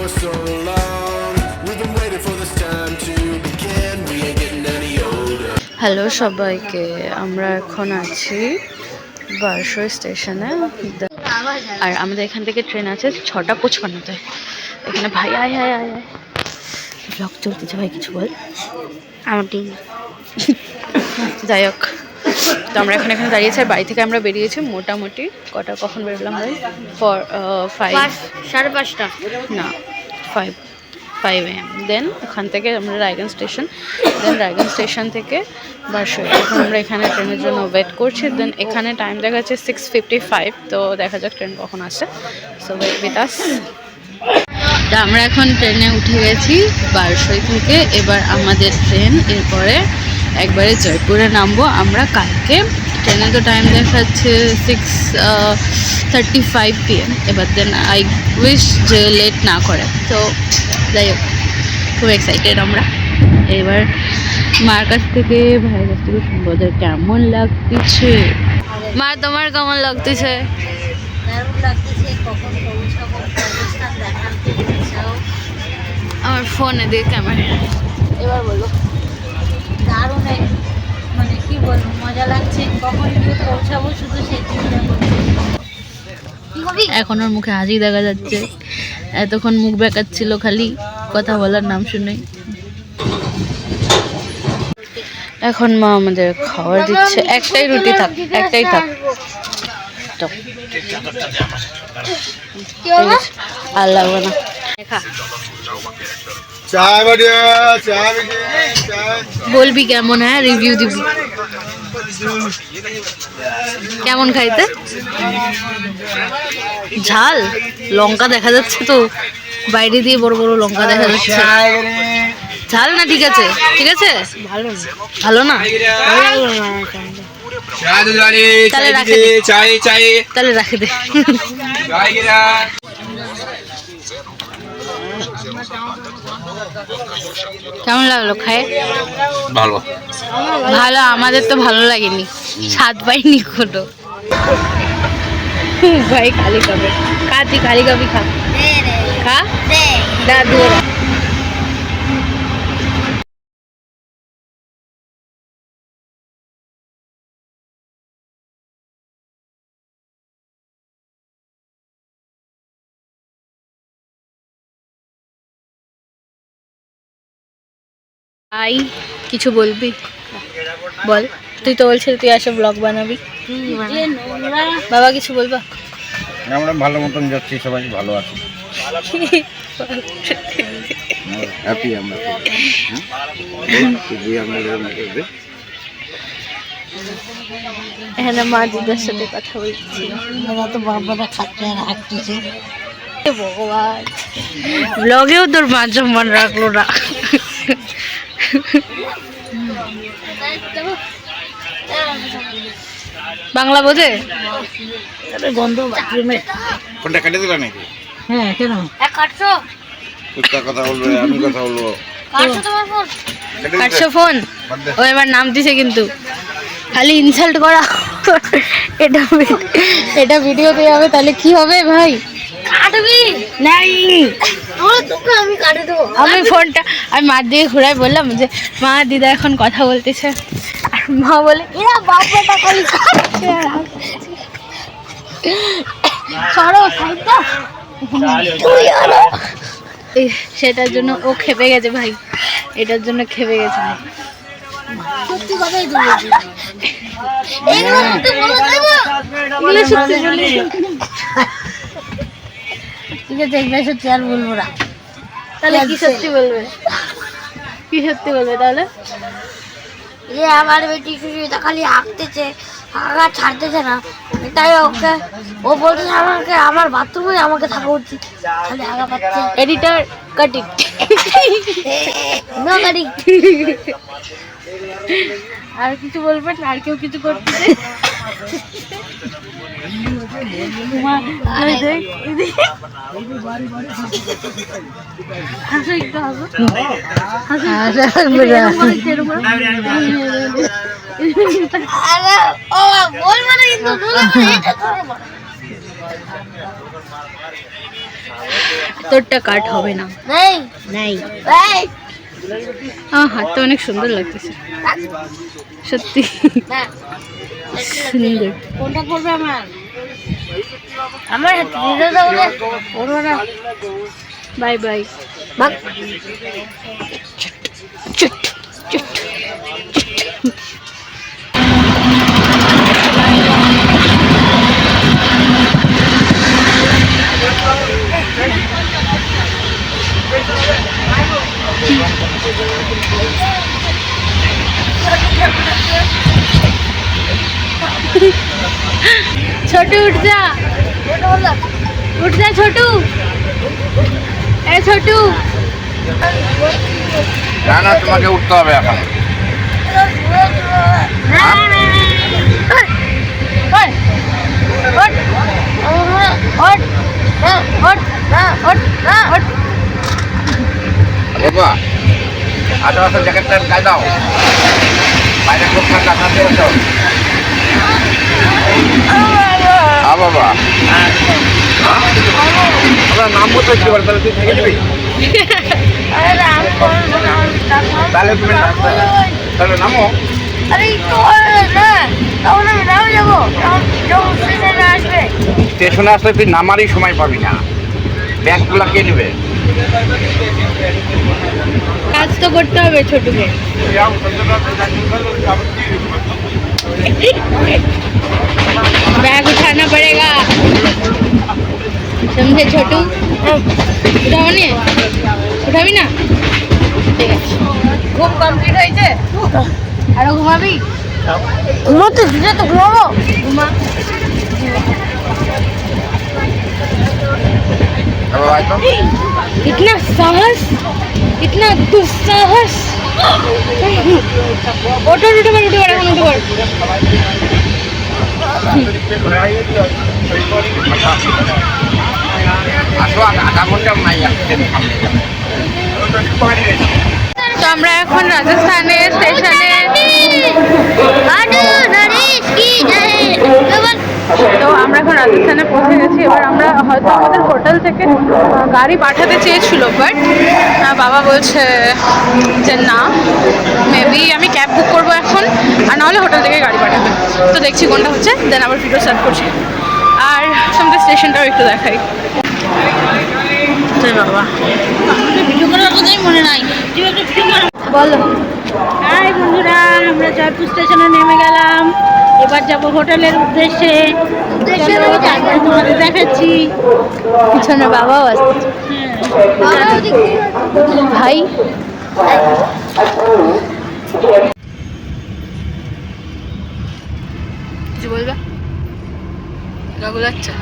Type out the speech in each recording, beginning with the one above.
so long. We've been waiting for this time to begin. We ain't getting any older. Hello সবাইকে, আমরা এখন আছি বারসই স্টেশনে। আর আমাদের এখান থেকে ট্রেন আছে 6:55-তে। এখানে ভাই আয় আয় আয় আয় ব্লগ চলতেছে, ভাই কিছু বল। আমার যাই হোক, তো আমরা এখানে দাঁড়িয়েছি। আর বাড়ি থেকে আমরা বেরিয়েছি মোটামুটি কখন বেরোলাম ভাই? 5:30 না 5 AM। দেন ওখান থেকে আমরা রায়গঞ্জ স্টেশন থেকে বারসই। এখন আমরা এখানে ট্রেনের জন্য ওয়েট করছি। দেন এখানে টাইম দেখাচ্ছে 6:55। তো দেখা যাক ট্রেন কখন আসে। So wait with us. তা আমরা এখন ট্রেনে উঠে গেছি বারসই থেকে। এবার আমাদের ট্রেন, এরপরে একবারে জয়পুরে নামবো আমরা কালকে। ট্রেনে তো টাইম দেখাচ্ছে 6:35 PM। এবার দেন আই উইশ যে লেট না করে। তো যাই হোক, খুব এক্সাইটেড আমরা। এবার মার কাছ থেকে, ভাইয়ের কাছ থেকে শুনবো যে কেমন লাগতেছে। মা, তোমার কেমন লাগতেছে? আমার ফোনে দিয়ে ক্যামেরা। এবার বলো। দারুণ, মানে কি বলবো, মজা লাগছে। কখন গিয়ে পৌঁছাবো শুধু সেই চিন্তা করছি। এখন ওর মুখে হাসি দেখা যাচ্ছে। এতক্ষণ মুখ বেঁকাচ্ছিল খালি কথা বলার নাম শুনে। এখন মা আমাদের খাবার দিচ্ছে। একটাই রুটি থাক, একটাই থাক। আর লাগবে না। বলবি কেমন? হ্যাঁ, রিভিউ দিবি কেমন খাইতে। ঝাল লঙ্কা দেখা যাচ্ছে তো, বাইরে দিয়ে বড় বড় লঙ্কা দেখা যাচ্ছে। ঝাল না? ঠিক আছে, ঠিক আছে, ভালো না? তাহলে রাখে দে। কেমন লাগলো খায়? ভালো ভালো। আমাদের তো ভালো লাগেনি, স্বাদ পাইনি কোনো। ভাই খালি খাবে, তুই খালি খাবি, খা খা দাদু। আই কিছু বলবি? বল। তুই তো বলছিস তুই আসে ব্লগ বানাবি। বাবা কিছু বলবা? আমরা ভালো মতন যাচ্ছি, সবাই ভালো আছে, হ্যাপি আমরা। এখানে মা দিদার সাথে কথা বলছি। তো বাবারা খাচ্ছে আর হাঁটতেছে। ভগবান, ব্লগেও তোর মান সম্মান রাখলো না। বাংলা বোঝে? গন্ধ বাথরুমে। ফোনটা কেটে দিলা নাকি? হ্যাঁ, কেন কাটছো? কথা বলবে, আমি কথা বলবো। কাটছো তোমার ফোন? কাটছো ফোন? ও এবার নাম দিছে কিন্তু খালি ইনসাল্ট করা। এটা ভিডিওতে যাবে, তাহলে কি হবে ভাই? কাটবি নাই, তোকে আমি কাটে দেবো। আমি ফোনটা আমি মার দিকে ঘুরাই বললাম যে মা দিদা এখন কথা বলতেছে। আর মা বলে এরা বাবাটা খালি কাটছে। সরো সাইডটা। সেটার জন্য ও খেপে গেছে ভাই, এটার জন্য খেপে গেছে ভাই। সত্যি কথাই তো বলছি। ঠিক আছে, এগুলো সত্যি আর বলবো না। তাহলে কি সত্যি বলবে? কি সত্যি বলবে তাহলে? যে আমার বেটি সুচিতা খালি হাঁকতেছে, হাঁকা ছাড়তেছে না, তাই ওকে ও বলতেছে আমাকে আমার বাথরুমে আমাকে থাকা উচিত, খালি হাঁকা পাচ্ছে। Editor cutting no cutting. আর কিছু বলবেন? আর কেউ কিছু করতেছে? হাসো একটু, হাসো। তোরটা কাট হবে না। নেই নাই। এই আমার হাতটা অনেক সুন্দর লাগতেছে, সত্যি না সুন্দর। কোনটা পড়বে আমার আমার ভিডিও দাও রে পড়বে না বাই বাই। ভাগ চুট চুট। छोटू उठ जा, उठ जा छोटू, ए छोटू। না না, তোমাকে উঠতে হবে এখন। বাবা আজ আসলে জ্যাকেটটা গায়ে দাও, বাইরে খুব ঠান্ডা কাছে বসো। হ্যাঁ বাবা, আমরা নাম বলতে কি বল, তাহলে তুই থেকে যাবি, তাহলে তুমি তাহলে নামো। আরে একটু না তখন আমি নামে যাবো যখন স্টেশনে আসবে। স্টেশনে আসলে তুই নামারই সময় পাবি না, ব্যাগগুলো কে নেবে? কাজ তো করতে হবে ছোটুকে। बैग उठाना पड़ेगा, समझे छोटू? उठाओ ने, उठाबी ना? ঠিক আছে, ঘুম কমপ্লিট হয়েছে, আরো ঘুমাবি? ঘুমোতে দিলে তো ঘুমাবো। ঘুমা। इतना साहस, इतना दुस्साहस। ওঠো উঠে পড়, উঠে পড়, এখন উঠে পড়। আসো, আধা ঘন্টা নাই আসতে। তো আমরা এখন রাজস্থানের স্টেশনে, তো আমরা এখন রাজস্থানে পৌঁছে গেছি। এবার আমরা হয়তো আমাদের হোটেল থেকে গাড়ি পাঠাতে চেয়েছিল, বাট বাবা বলছে যে না, মেবি আমি ক্যাব বুক করবো এখন, আর নাহলে হোটেল থেকে গাড়ি পাঠাবে। তো দেখছি কোনটা হচ্ছে, দেন আবার ভিডিও স্টার্ট করছি। আর আমাদের স্টেশনটাও একটু দেখাই। বাবা ভিডিও করার কথাই মনে নাই, তুই একটা ভিডিও কর। বলো। হাই বন্ধুরা, আমরা জয়পুর স্টেশনে নেমে গেলাম, এবার যাব হোটেলের উদ্দেশ্যে। চলো তারপরে তোমাদের দেখাচ্ছি। পিছনে বাবাও আসছে। ভাই কিছু বলবে? গাগুল আচ্ছা,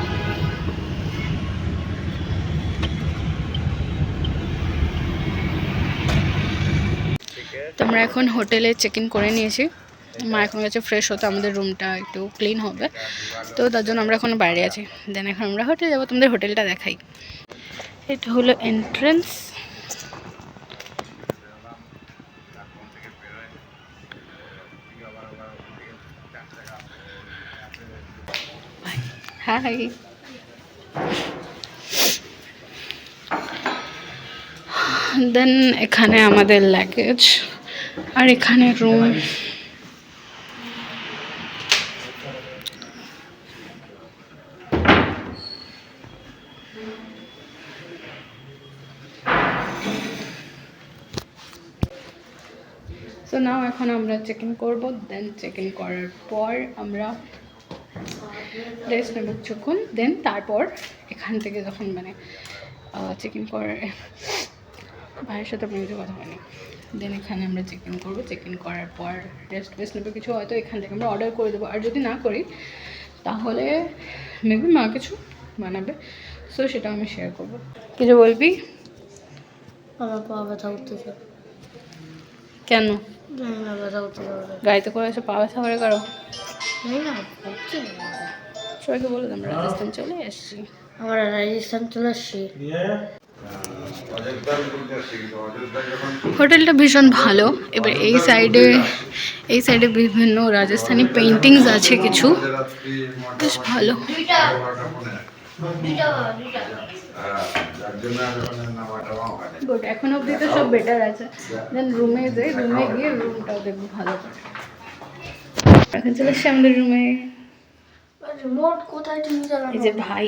তোমরা এখন হোটেলে চেক ইন করে নিয়েছি। মা এখন গেছে ফ্রেশ হতে, আমাদের রুমটা একটু ক্লিন হবে, তো তার জন্য আমরা এখন বাইরে আছি। দেন এখন আমরা হোটেলে যাবো, তোমাদের হোটেলটা দেখাই। এটা হলো এন্ট্রেন্স। হাই, দেন এখানে আমাদের লাগেজ, আর এখানে রুম। সো নাও এখন আমরা চেক ইন করবো। দেন চেক ইন করার পর আমরা রেস্ট নেব কিছুক্ষণ। দেন তারপর এখান থেকে যখন মানে চেক ইন করার, ভাইয়ের সাথে আপনি কিছু কথা বলি, দেন এখানে আমরা চেক ইন করবো। চেক ইন করার পর রেস্ট নেবো কিছু, হয়তো এখান থেকে আমরা অর্ডার করে দেবো, আর যদি না করি তাহলে মেবি মা কিছু বানাবে, সো সেটা আমি শেয়ার করবো। কিছু বলবি? আমার পা ব্যথা উঠতেছে। কেন? জানি না, ব্যথা উঠতেছে। গাড়িতে করে এসে পা ব্যথা করে কারো? জানি না, উঠছে না। সবাইকে বলে আমরা রাজস্থান চলে এসেছি। আমরা রাজস্থান চলে আসছি। হোটেলটা ভীষণ ভালো। এবার এই সাইডে বিভিন্ন রাজস্থানি পেইন্টিংস আছে কিছু, বেশ ভালো। যার জন্য আর ওখানে নামাটা ওখানে গুড, এখন অবধি তো সব বেটার আছে। দেন রুমে যাই, রুমে গিয়ে রুমটাও দেখবো ভালো করে। এখন চলে এসছি আমাদের রুমে। রিমোট কোথায় টিভি চালানো? এই যে ভাই,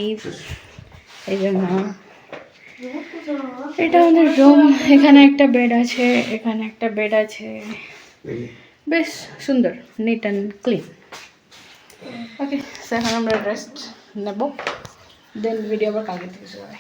এই যে মা, এটা আমাদের রুম। এখানে একটা বেড আছে, এখানে একটা বেড আছে, বেশ সুন্দর, নিট অ্যান্ড ক্লিন। ওকে, এখন আমরা রেস্ট নেব, দেন ভিডিও আবার কালকে থেকে শুরু হবে।